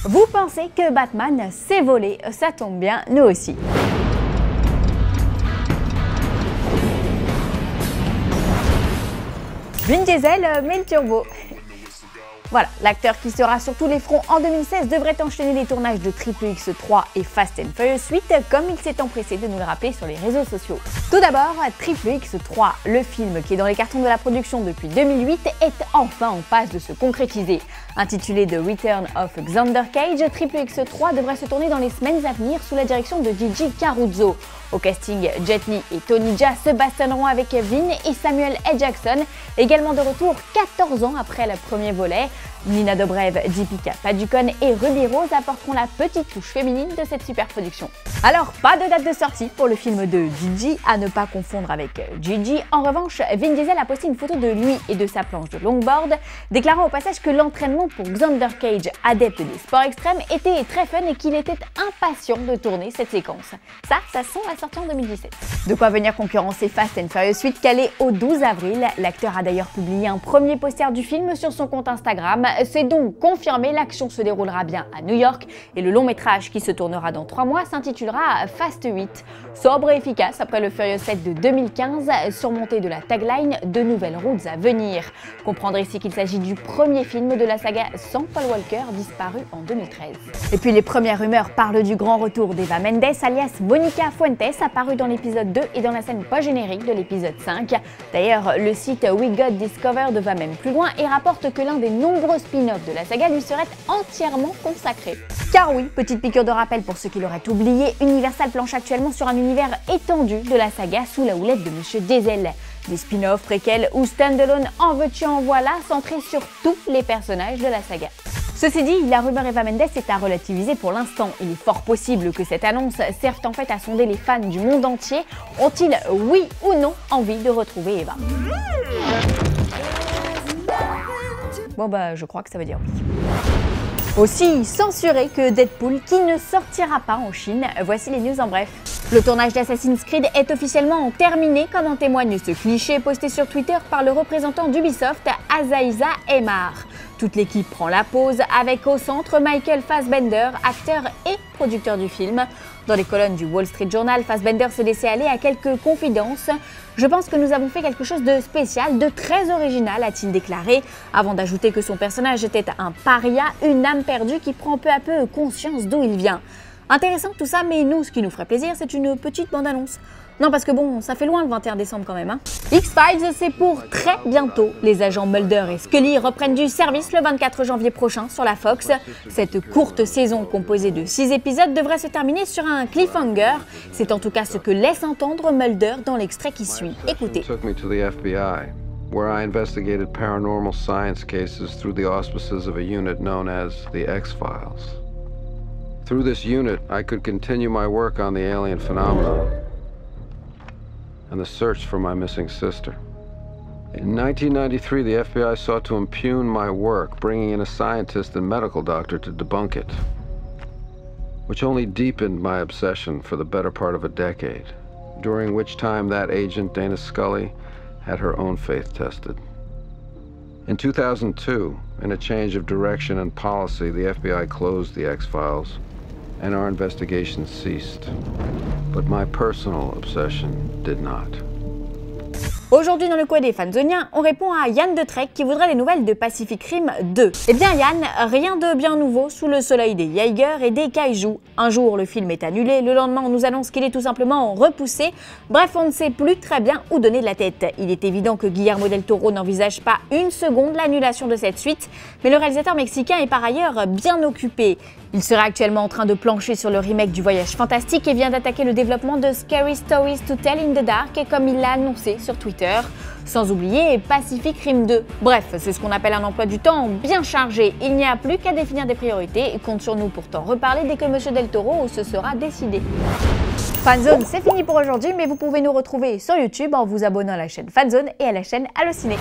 Vous pensez que Batman s'est volé? Ça tombe bien, nous aussi. Vin Diesel met le turbo. Voilà, l'acteur qui sera sur tous les fronts en 2016 devrait enchaîner les tournages de Triple X 3 et Fast and Furious 8 comme il s'est empressé de nous le rappeler sur les réseaux sociaux. Tout d'abord, Triple X 3, le film qui est dans les cartons de la production depuis 2008, est enfin en passe de se concrétiser. Intitulé The Return of Xander Cage, Triple X 3 devrait se tourner dans les semaines à venir sous la direction de Gigi Carruzzo. Au casting, Jet Li et Tony Jaa se bastonneront avec Vin et Samuel L. Jackson, également de retour 14 ans après le premier volet. Nina Dobrev, Deepika Padukone et Ruby Rose apporteront la petite touche féminine de cette super production. Alors, pas de date de sortie pour le film de Gigi, à ne pas confondre avec Gigi. En revanche, Vin Diesel a posté une photo de lui et de sa planche de longboard, déclarant au passage que l'entraînement pour Xander Cage, adepte des sports extrêmes, était très fun et qu'il était impatient de tourner cette séquence. Ça sent la sortie en 2017. De quoi venir concurrencer Fast and Furious 8 calé au 12 avril. L'acteur a d'ailleurs publié un premier poster du film sur son compte Instagram. C'est donc confirmé, l'action se déroulera bien à New York et le long métrage qui se tournera dans 3 mois s'intitulera Fast 8. Sobre et efficace après le Furious 7 de 2015, surmonté de la tagline « De nouvelles routes à venir ». Comprendre ici qu'il s'agit du premier film de la saga sans Paul Walker, disparu en 2013. Et puis les premières rumeurs parlent du grand retour d'Eva Mendes, alias Monica Fuentes, apparue dans l'épisode 2 et dans la scène post-générique de l'épisode 5. D'ailleurs, le site We Got Discovered va même plus loin et rapporte que l'un des nombreux spin-off de la saga lui serait entièrement consacré. Car oui, petite piqûre de rappel pour ceux qui l'auraient oublié, Universal planche actuellement sur un univers étendu de la saga sous la houlette de Monsieur Diesel. Des spin-offs, préquels ou stand-alone en veux-tu en voilà, centrés sur tous les personnages de la saga. Ceci dit, la rumeur Eva Mendes est à relativiser pour l'instant. Il est fort possible que cette annonce serve en fait à sonder les fans du monde entier. Ont-ils, oui ou non, envie de retrouver Eva? Bon bah, je crois que ça veut dire oui. Aussi censuré que Deadpool qui ne sortira pas en Chine. Voici les news en bref. Le tournage d'Assassin's Creed est officiellement terminé, comme en témoigne ce cliché posté sur Twitter par le représentant d'Ubisoft, Azaïza Emar. Toute l'équipe prend la pause avec au centre Michael Fassbender, acteur et producteur du film. Dans les colonnes du Wall Street Journal, Fassbender se laissait aller à quelques confidences. « Je pense que nous avons fait quelque chose de spécial, de très original », a-t-il déclaré, avant d'ajouter que son personnage était un paria, une âme perdue qui prend peu à peu conscience d'où il vient. Intéressant tout ça, mais nous, ce qui nous ferait plaisir, c'est une petite bande-annonce. Non, parce que bon, ça fait loin le 21 décembre quand même, hein. X-Files, c'est pour très bientôt. Les agents Mulder et Scully reprennent du service le 24 janvier prochain sur la Fox. Cette courte saison composée de 6 épisodes devrait se terminer sur un cliffhanger. C'est en tout cas ce que laisse entendre Mulder dans l'extrait qui suit. Écoutez. Where I investigated paranormal science cases through the auspices of a unit known as the X-Files. Through this unit, I could continue my work on the alien phenomenon and the search for my missing sister. In 1993, the FBI sought to impugn my work, bringing in a scientist and medical doctor to debunk it, which only deepened my obsession for the better part of a decade, during which time that agent, Dana Scully, had her own faith tested. In 2002, in a change of direction and policy, the FBI closed the X-Files and our investigation ceased. But my personal obsession did not. Aujourd'hui dans le coin des fanzoniens, on répond à Yann de Trek qui voudrait des nouvelles de Pacific Rim 2. Eh bien Yann, rien de bien nouveau sous le soleil des Jaeger et des Kaiju. Un jour le film est annulé, le lendemain on nous annonce qu'il est tout simplement repoussé. Bref, on ne sait plus très bien où donner de la tête. Il est évident que Guillermo del Toro n'envisage pas une seconde l'annulation de cette suite, mais le réalisateur mexicain est par ailleurs bien occupé. Il serait actuellement en train de plancher sur le remake du Voyage Fantastique et vient d'attaquer le développement de Scary Stories to Tell in the Dark, comme il l'a annoncé sur Twitter. Sans oublier Pacific Rim 2. Bref, c'est ce qu'on appelle un emploi du temps bien chargé. Il n'y a plus qu'à définir des priorités et compte sur nous pour t'en reparler dès que Monsieur Del Toro se sera décidé. Fanzone, c'est fini pour aujourd'hui, mais vous pouvez nous retrouver sur YouTube en vous abonnant à la chaîne Fanzone et à la chaîne Allociné.